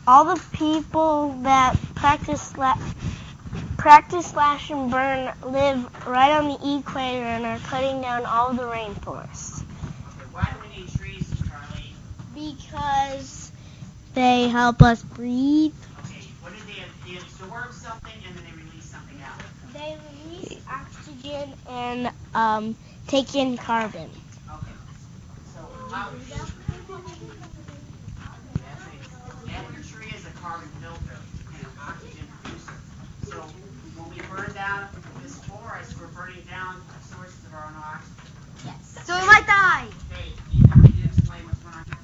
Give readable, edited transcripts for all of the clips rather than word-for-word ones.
All the people that practice slash and burn live right on the equator and are cutting down all the rainforests. Okay, why do we need trees, Charlie? Because they help us breathe. Okay, what do they absorb something and then they release something out? They release oxygen and take in carbon. Okay, so every tree is a carbon filter and an oxygen producer. So when we burn down this forest, we're burning down sources of our own oxygen. Yes. So we might die. Okay, can you explain what's going on here?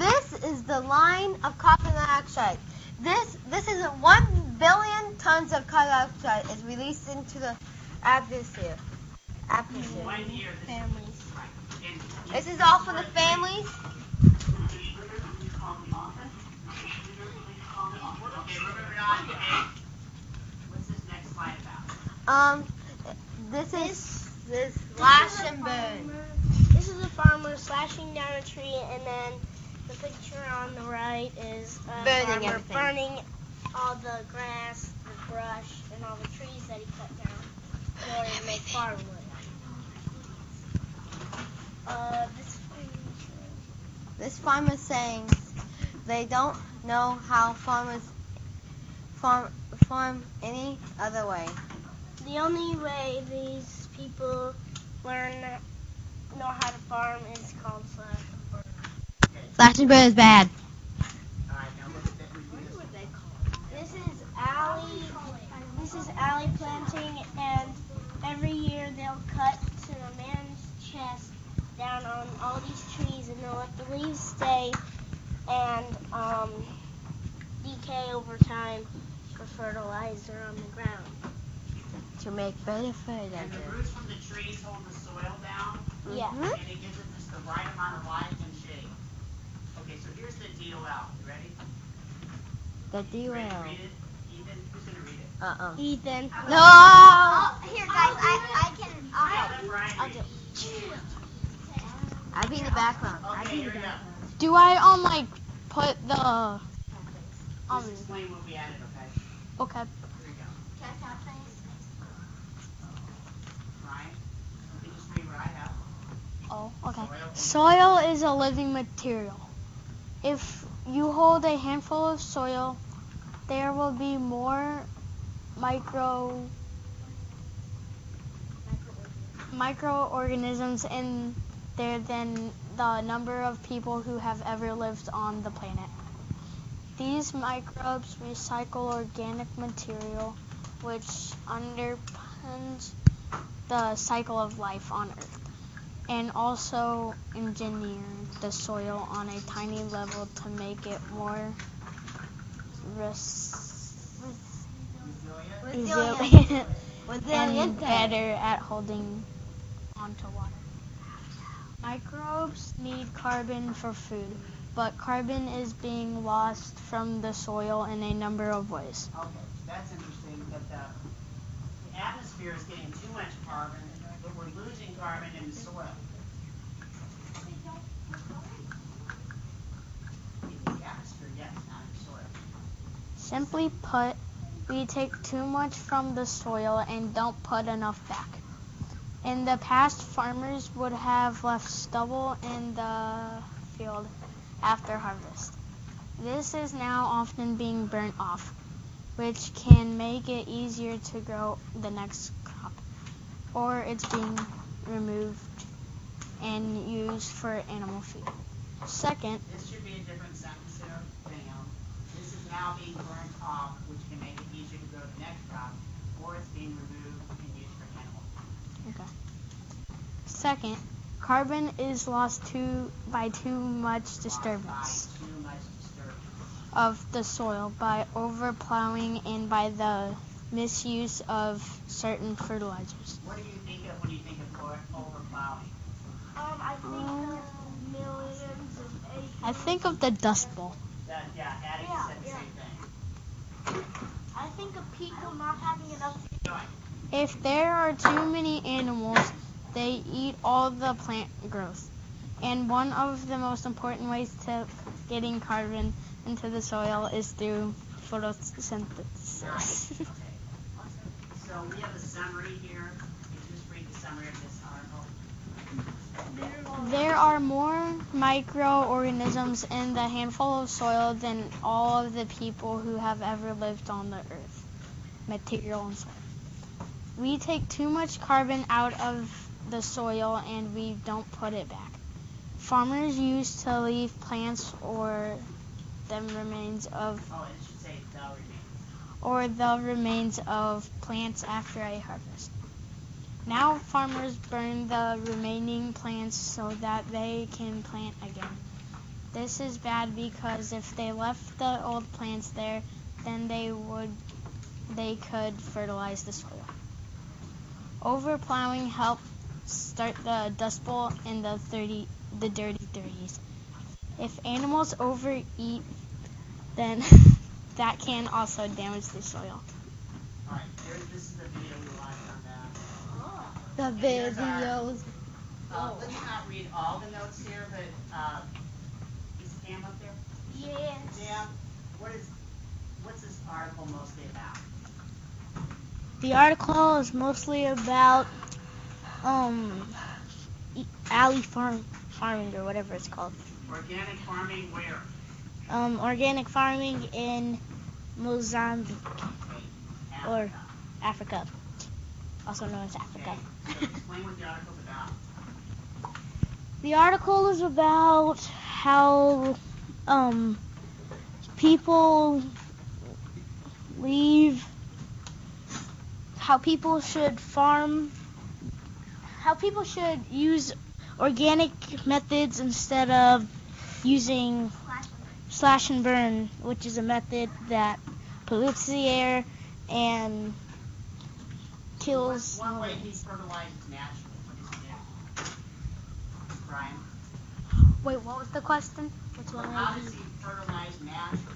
This is the line of carbon dioxide. This is 1 billion tons of carbon dioxide is released into the atmosphere. One year, Families. Right. This is all for the families. Okay, we're moving on. Okay. What's this next slide about? This is slash and burn. This is a farmer slashing down a tree, and then the picture on the right is a Burning farmer everything. burning all the grass, the brush, and all the trees that he cut down in order to make firewood. This farmer's saying they don't know how farmers farm any other way. The only way these people know how to farm is called slash and burn. Okay. Slash and burn is bad. All right, now look at that. What would they call it? This is alley planting, and every year they'll cut to a man's chest down on all these trees, and they'll let the leaves stay and decay over time for fertilizer on the ground. To make better And fertilizer. the roots from the trees hold the soil down, Yeah. and it gives it just the right amount of light and shade. Okay, so here's the DOL. You ready? The You ready to DOL. read it? Ethan, who's going to read it? Ethan. No! Here, guys, I can. I'll do it. I'll be in the background. Okay, here we go. Do I put the Just explain what we added, okay? okay. Here we go. Ryan, you can just read what I have. Oh, okay. Soil. Soil is a living material. If you hold a handful of soil, there will be more microorganisms in there than the number of people who have ever lived on the planet. These microbes recycle organic material, which underpins the cycle of life on Earth, and also engineer the soil on a tiny level to make it more resilient and better at holding onto water. Microbes need carbon for food, but carbon is being lost from the soil in a number of ways. Okay, that's interesting that the atmosphere is getting too much carbon, but we're losing carbon in the soil. In the atmosphere, yes, not in the soil. Simply put, we take too much from the soil and don't put enough back. In the past, farmers would have left stubble in the field after harvest. This is now often being burnt off, which can make it easier to grow the next crop, or it's being removed and used for animal feed. Second, This should be a different sentence here. This is now being burnt off, which can make it easier to grow the next crop, or it's being removed and used for animal feed. Second, carbon is lost by too much disturbance By too much disturbance. of the soil, by overplowing, and by the misuse of certain fertilizers. What do you think of when you think of overplowing? I think of millions of acres. I think of the Dust Bowl. Yeah, Addie said the same thing. I think of people not having enough. If there are too many animals, they eat all the plant growth. And one of the most important ways to getting carbon into the soil is through photosynthesis. Nice. Okay. So we have a summary here. Can you just read the summary of this article? There are more microorganisms in the handful of soil than all of the people who have ever lived on the earth. Material and soil. We take too much carbon out of the soil and we don't put it back. Farmers used to leave plants or the remains of Oh, it should say the remains. or the remains of plants after a harvest. Now farmers burn the remaining plants so that they can plant again. This is bad because if they left the old plants there, then they could fertilize the soil. Overplowing helped start the Dust Bowl in the dirty 30s. If animals overeat, then that can also damage the soil. Alright, this is the video we watched on that. The Here's our- videos. Let's not read all the notes here, but is Cam up there? Yes. Cam, what's this article mostly about? The article is mostly about alley farming or whatever it's called. Organic farming where? Organic farming in Mozambique or Africa. Africa, also known as Africa. Okay, so explain what the article's about. The article is about how people should farm, how people should use organic methods instead of using slash and burn, which is a method that pollutes the air and kills. One way he fertilizes naturally. What does he do? Brian? Wait, what was the question? What's one How way? does he fertilize naturally?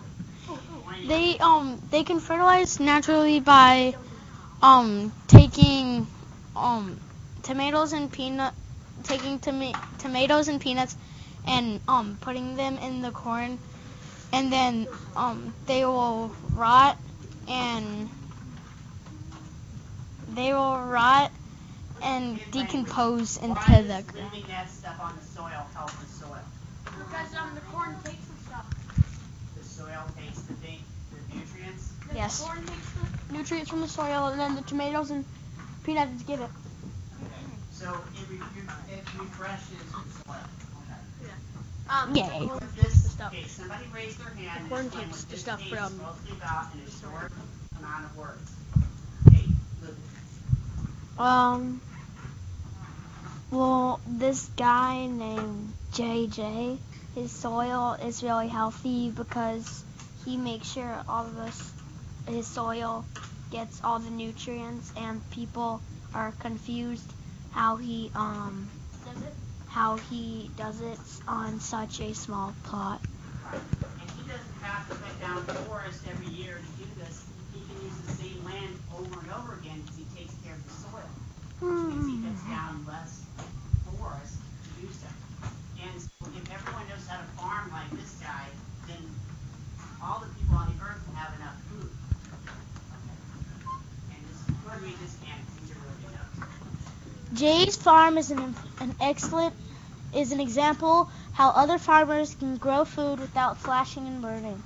They can fertilize naturally by taking tomatoes and peanuts and putting them in the corn, and then they will rot and decompose into Why the does ground. leaving that stuff on the soil help the soil? Because the corn takes the stuff. The soil takes the nutrients. Yes. The corn takes the Nutrients from the soil, and then the tomatoes and peanuts give it. Okay. So it refreshes the soil. Okay. Yay. What's this? Okay, somebody raised their hand and Corn explain takes what the this stuff page from- is mostly about in a short amount of words. Okay, Luke. Well, this guy named JJ, his soil is really healthy because he makes sure his soil gets all the nutrients, and people are confused how he does it on such a small plot. And he doesn't have to cut down forest every year to do this. He can use the same land over and over again because he takes care of the soil. Which means he cuts down less forest to do so. And so if everyone knows how to farm like this guy, then all the people on the earth will have enough food. Okay. And go ahead and read this again. These are really good notes. Jay's farm is an example how other farmers can grow food without slashing and burning.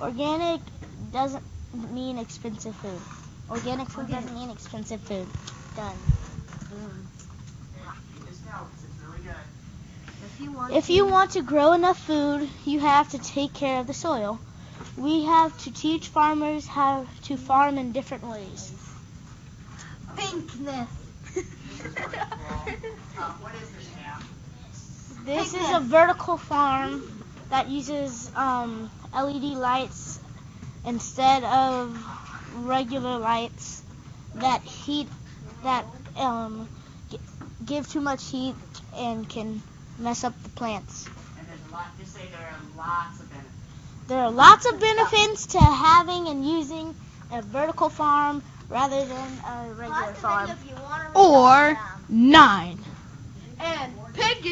Organic doesn't mean expensive food. Organic food doesn't mean expensive food. Done. Read this note. It's really good. If you want to grow enough food, you have to take care of the soil. We have to teach farmers how to farm in different ways. Pinkness. This is really cool. What is this, Cam? This is a vertical farm that uses LED lights instead of regular lights that give too much heat and can mess up the plants. And there's a lot. Just say there are lots of benefits. There are lots of benefits to having and using a vertical farm rather than a regular farm. If you want to Or 9. and pig